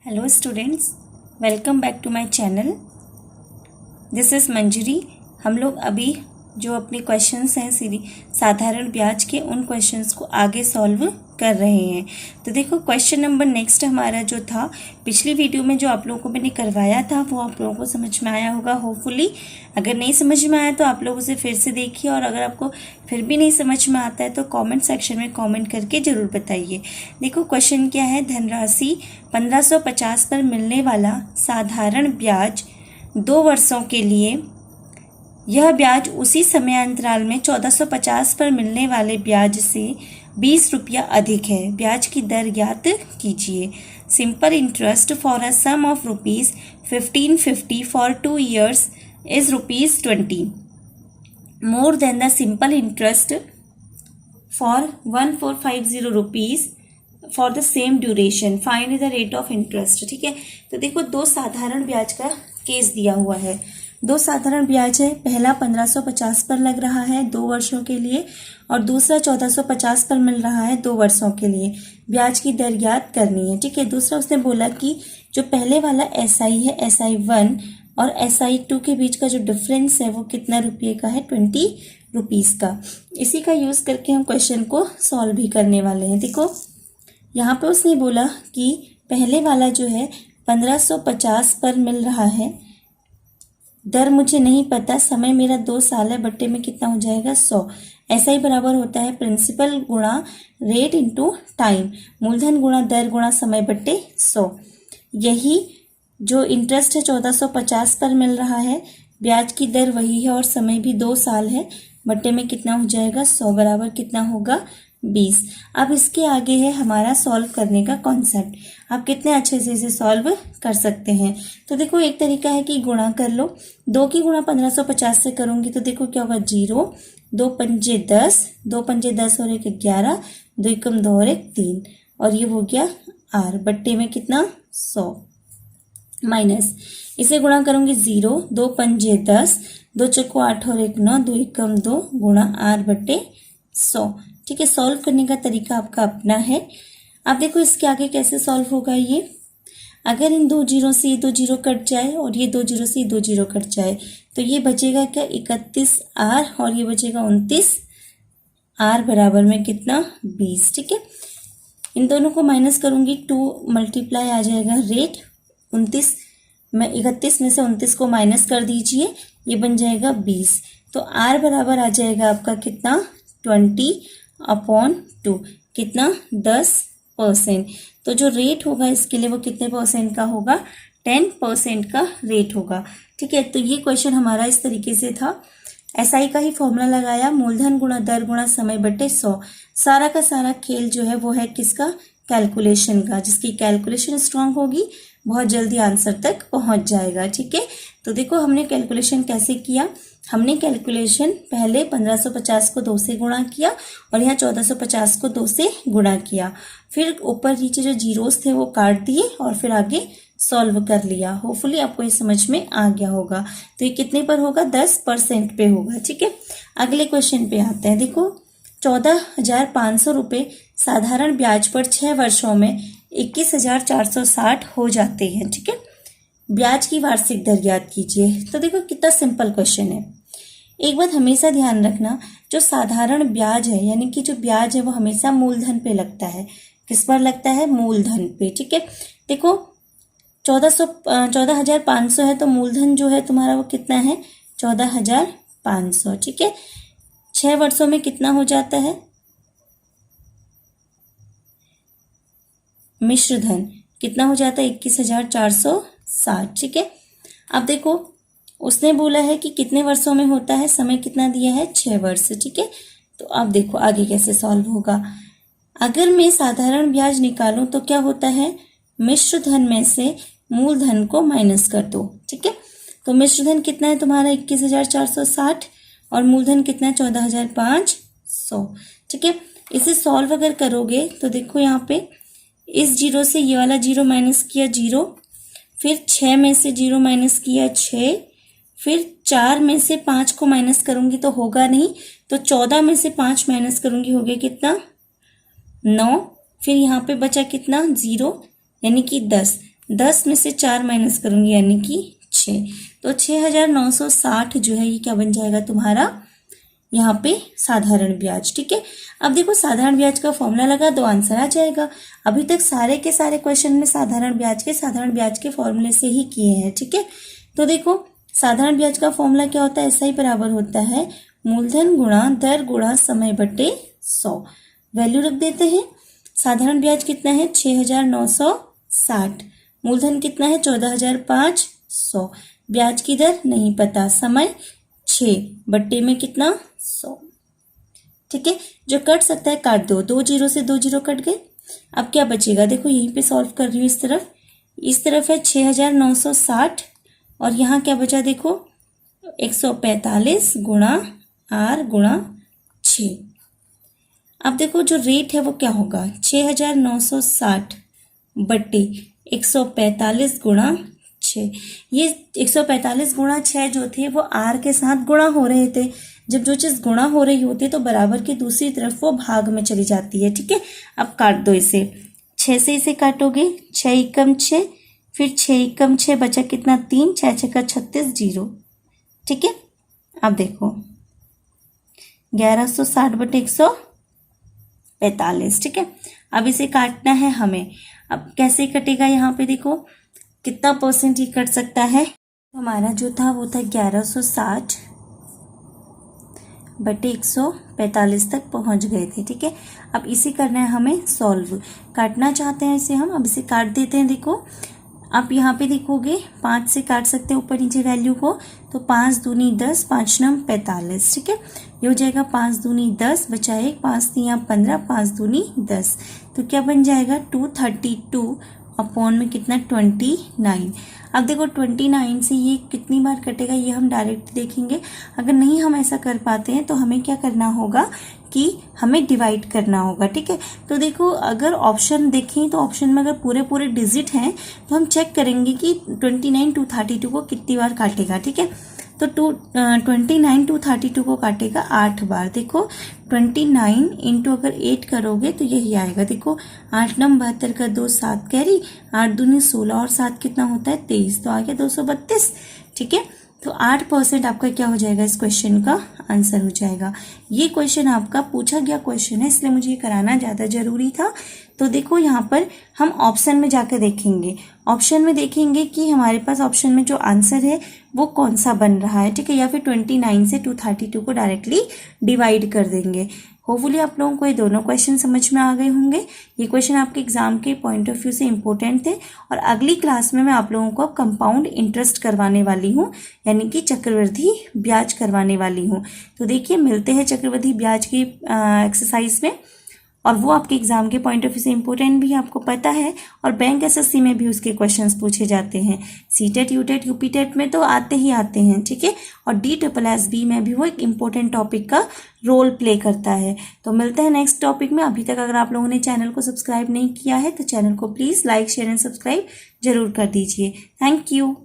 Hello students, welcome back to my channel. This is Manjari. हम लोग अभी जो अपने क्वेश्चंस हैं साधारण ब्याज के, उन क्वेश्चंस को आगे सॉल्व कर रहे हैं। तो देखो, क्वेश्चन नंबर नेक्स्ट हमारा जो था, पिछली वीडियो में जो आप लोगों को मैंने करवाया था वो आप लोगों को समझ में आया होगा होपफुली। अगर नहीं समझ में आया तो आप लोग उसे फिर से देखिए, और अगर आपको फिर भी नहीं समझ में आता है तो कमेंट सेक्शन में कमेंट करके ज़रूर बताइए। देखो, क्वेश्चन क्या है। धनराशि 1550 पर मिलने वाला साधारण ब्याज 2 वर्षों के लिए, यह ब्याज उसी समयांतराल में 1450 पर मिलने वाले ब्याज से 20 रुपया अधिक है। ब्याज की दर ज्ञात कीजिए। Simple interest for a sum of rupees 1550 for 2 years is ₹20 more than the simple interest for 1450 rupees for the same duration. Find the rate of interest. ठीक है, तो देखो, 2 साधारण ब्याज का केस दिया हुआ है। 2 साधारण ब्याज है। पहला 1550 पर लग रहा है 2 वर्षों के लिए, और दूसरा 1450 पर मिल रहा है 2 वर्षों के लिए। ब्याज की दर ज्ञात करनी है। ठीक है, दूसरा उसने बोला कि जो पहले वाला SI है, SI1 और SI2 के बीच का जो डिफरेंस है वो कितना रुपये का है, 20 रुपीज़ का। इसी का यूज़ करके हम क्वेश्चन को सॉल्व भी करने वाले हैं। देखो, यहाँ पे उसने बोला कि पहले वाला जो है 1550 पर मिल रहा है, दर मुझे नहीं पता, समय मेरा 2 साल है, बट्टे में कितना हो जाएगा 100। ऐसा ही बराबर होता है प्रिंसिपल गुणा रेट इंटू टाइम, मूलधन गुणा दर गुणा समय बट्टे 100। यही जो इंटरेस्ट है 1450 पर मिल रहा है, ब्याज की दर वही है और समय भी 2 साल है, बट्टे में कितना हो जाएगा 100 बराबर कितना होगा 20। अब इसके आगे है हमारा सॉल्व करने का कॉन्सेप्ट। आप कितने अच्छे से इसे सॉल्व कर सकते हैं। तो देखो, एक तरीका है कि गुणा कर लो। 2 की गुणा 1550 से करूंगी तो देखो क्या होगा, 0, 2 पंजे 10, 2 पंजे 10 और 1 11, 2 एकम 2 और 1 3, और ये हो गया R बट्टे में कितना 100, माइनस इसे गुणा करूंगी 0, 2 पंजे 10, 2 चक्को 8 और 1 9, 2 एकम 2 गुणा R बट्टे 100। ठीक है, सॉल्व करने का तरीका आपका अपना है। अब देखो, इसके आगे कैसे सॉल्व होगा ये। अगर इन 2 जीरो से ये 2 जीरो कट जाए और ये 2 जीरो से ये 2 जीरो कट जाए तो ये बचेगा क्या, 31R, और ये बचेगा 29R बराबर में कितना 20। ठीक है, इन दोनों को माइनस करूंगी, 2 मल्टीप्लाई आ जाएगा रेट 29 में, 31 में से 29 को माइनस कर दीजिए, ये बन जाएगा 20। तो R बराबर आ जाएगा आपका कितना, 20/2, कितना 10%। तो जो रेट होगा इसके लिए वो कितने परसेंट का होगा, 10% का रेट होगा। ठीक है, तो ये क्वेश्चन हमारा इस तरीके से था। SI का ही फॉर्मूला लगाया, मूलधन गुणा दर गुणा समय बटे 100। सारा का सारा खेल जो है वो है किसका, कैलकुलेशन का। जिसकी कैलकुलेशन स्ट्रांग होगी बहुत जल्दी आंसर तक पहुंच जाएगा। ठीक है, तो देखो, हमने कैलकुलेशन कैसे किया। हमने कैलकुलेशन पहले 1550 को 2 से गुणा किया, और यहाँ 1450 को 2 से गुणा किया, फिर ऊपर नीचे जो जीरोस थे वो काट दिए और फिर आगे सॉल्व कर लिया। होपफुली आपको ये समझ में आ गया होगा। तो ये कितने पर होगा, 10% पे होगा। ठीक है, अगले क्वेश्चन पे आते हैं। देखो, 14,500 रुपये साधारण ब्याज पर 6 वर्षों में 21,460 हो जाते हैं। ठीक है, ब्याज की वार्षिक दर ज्ञात कीजिए। तो देखो, कितना सिंपल क्वेश्चन है। एक बात हमेशा ध्यान रखना, जो साधारण ब्याज है यानी कि जो ब्याज है वो हमेशा मूलधन पे लगता है। किस पर लगता है, मूलधन पे। ठीक है, देखो 14,500 है तो मूलधन जो है तुम्हारा वो कितना है, 14,500। ठीक है, 6 वर्षों में कितना हो जाता है, मिश्र धन कितना हो जाता है, 21,460। ठीक है, अब देखो, उसने बोला है कि कितने वर्षों में होता है, समय कितना दिया है, 6 वर्ष। ठीक है, तो अब देखो आगे कैसे सॉल्व होगा। अगर मैं साधारण ब्याज निकालूं तो क्या होता है, मिश्र धन में से मूलधन को माइनस कर दो। ठीक है, तो मिश्र धन कितना है तुम्हारा 21,460 और मूलधन कितना है 14,500। ठीक है, इसे सॉल्व अगर करोगे तो देखो, यहाँ पे इस जीरो से ये वाला जीरो माइनस किया 0, फिर 6 में से 0 माइनस किया 6, फिर 4 में से 5 को माइनस करूंगी तो होगा नहीं, तो 14 में से 5 माइनस करूंगी हो गया कितना 9, फिर यहाँ पे बचा कितना 0 यानी कि 10, 10 में से 4 माइनस करूंगी यानी कि 6, तो 6,960 जो है ये क्या बन जाएगा तुम्हारा यहाँ पे साधारण ब्याज। ठीक है, अब देखो साधारण ब्याज का फॉर्मूला लगा दो, आंसर आ जाएगा। अभी तक सारे के सारे क्वेश्चन में साधारण ब्याज के फॉर्मूले से ही किए हैं। ठीक है, तो देखो साधारण ब्याज का फॉर्मूला क्या होता है, ऐसा ही बराबर होता है मूलधन गुणा दर गुणा समय बटे 100। वैल्यू रख देते हैं। साधारण ब्याज कितना है 6,960, मूलधन कितना है 14,500, ब्याज की दर नहीं पता, समय 6 बट्टे में कितना 100। ठीक है, जो कट सकता है काट दो, 2 जीरो से 2 जीरो कट गए। अब क्या बचेगा, देखो यहीं पे सॉल्व कर रही हूँ, इस तरफ है 6,960 और यहाँ क्या बचा देखो 145 गुणा R गुणा 6। अब देखो जो रेट है वो क्या होगा 6,960 बट्टे 145 गुणा 6। ये 145 गुणा 6 जो थे वो R के साथ गुणा हो रहे थे। जब जो चीज़ गुणा हो रही होती है तो बराबर की दूसरी तरफ वो भाग में चली जाती है। ठीक है, अब काट दो इसे, 6 से इसे काटोगे 6 एकम 6, फिर 6 एकम 6 बचा कितना 3, 6 6 का 36 जीरो। ठीक है, अब देखो 1160 बटे 145। ठीक है, अब इसे काटना है हमें। अब कैसे कटेगा, यहाँ पे देखो कितना परसेंट ही कट सकता है। हमारा जो था वो था 1160 बटे 145 तक पहुंच गए थे। ठीक है, अब इसे करना है हमें सॉल्व, काटना चाहते हैं इसे हम। अब इसे काट देते हैं। देखो आप यहाँ पे देखोगे 5 से काट सकते हैं ऊपर नीचे वैल्यू को, तो 5 दूनी 10, 5 नम 45। ठीक है, ये हो जाएगा 5 दूनी 10 बचा 1, 5 तिया 15, 5 दूनी 10, तो क्या बन जाएगा 232 अपॉन में कितना 29। अब देखो 29 से ये कितनी बार कटेगा ये हम डायरेक्ट देखेंगे। अगर नहीं हम ऐसा कर पाते हैं तो हमें क्या करना होगा कि हमें डिवाइड करना होगा। ठीक है, तो देखो अगर ऑप्शन देखें तो ऑप्शन में अगर पूरे पूरे डिजिट हैं तो हम चेक करेंगे कि 29 232 को कितनी बार काटेगा। ठीक है, तो 29 232 को काटेगा 8 बार। देखो 29 इंटू अगर 8 करोगे तो यही आएगा। देखो 8 नम 72 का 2 7 कैरी, 8 दूनी 16 और 7 कितना होता है 23, तो आ गया 232। ठीक है, तो 8% आपका क्या हो जाएगा, इस क्वेश्चन का आंसर हो जाएगा। ये क्वेश्चन आपका पूछा गया क्वेश्चन है, इसलिए मुझे ये कराना ज़्यादा जरूरी था। तो देखो यहाँ पर हम ऑप्शन में जाकर देखेंगे, ऑप्शन में देखेंगे कि हमारे पास ऑप्शन में जो आंसर है वो कौन सा बन रहा है। ठीक है, या फिर 29 से 232 को डायरेक्टली डिवाइड कर देंगे। होपफुली आप लोगों को ये दोनों क्वेश्चन समझ में आ गए होंगे। ये क्वेश्चन आपके एग्जाम के पॉइंट ऑफ व्यू से इंपॉर्टेंट थे और अगली क्लास में मैं आप लोगों को कंपाउंड इंटरेस्ट करवाने वाली हूँ, यानी कि चक्रवृद्धि ब्याज करवाने वाली हूँ। तो देखिए मिलते हैं चक्रवृद्धि ब्याज की एक्सरसाइज में, और वो आपके एग्जाम के पॉइंट ऑफ व्यू से इंपॉर्टेंट भी आपको पता है, और बैंक एसएससी में भी उसके क्वेश्चंस पूछे जाते हैं। सीटेट यूटेट यूपीटेट में तो आते ही आते हैं। ठीक है, और DSSB में भी वो एक इम्पोर्टेंट टॉपिक का रोल प्ले करता है। तो मिलते हैं नेक्स्ट टॉपिक में। अभी तक अगर आप लोगों ने चैनल को सब्सक्राइब नहीं किया है तो चैनल को please like share and subscribe जरूर कर दीजिए। Thank you.